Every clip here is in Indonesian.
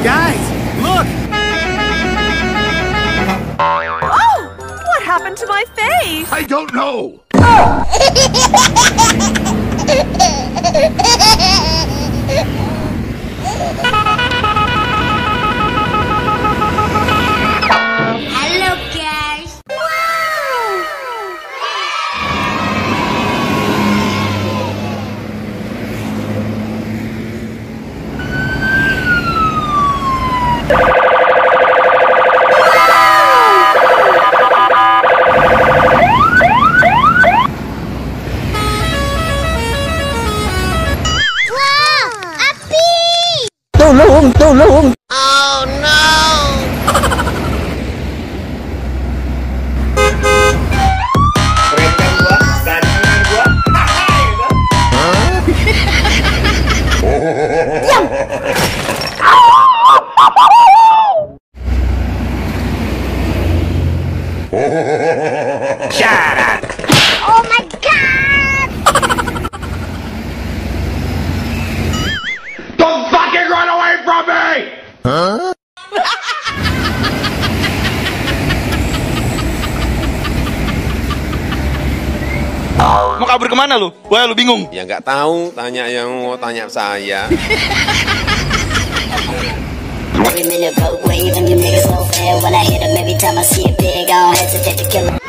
Guys, look! Oh! What happened to my face? I don't know! Hello, guys! Tolong! Oh no! Keren gua, gantian gua. Shut up! Oh my god! Don't fucking run away from me! Mau kabur kemana lu? Wah, lu bingung? Ya nggak tahu, tanya yang mau tanya saya. Every minute road wave and you niggas so fair. When I hit 'em every time I see it big, I don't hesitate to kill 'em.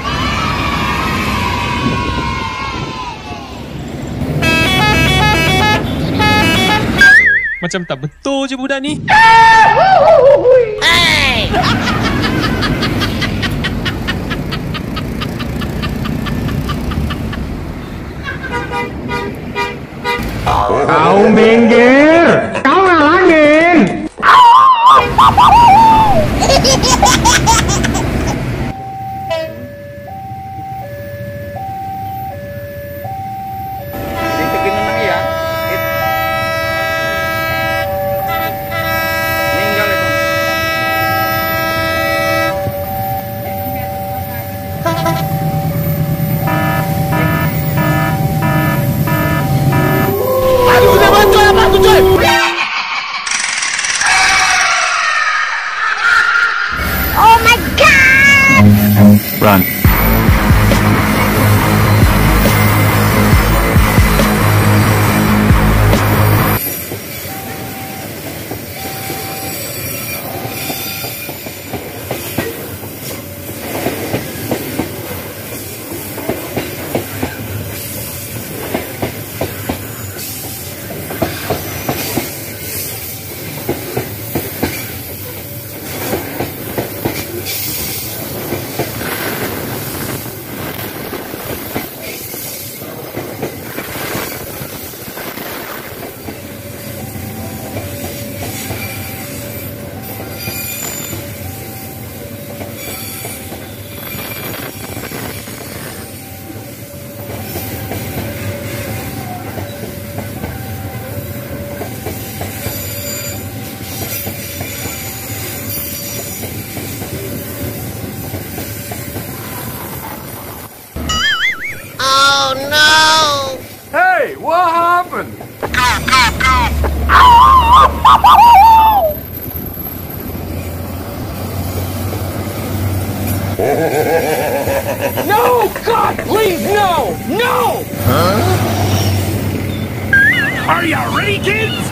Macam tak betul je budak ni. Hey! Kau minggir! Kau ngalangin! Ditekin menang ya. Ninggal itu. Aduh, udah bantu apa tuh, coy? Oh my god! Run. Oh no! Hey, what happened? No! God, please, no! No! Are you ready, kids?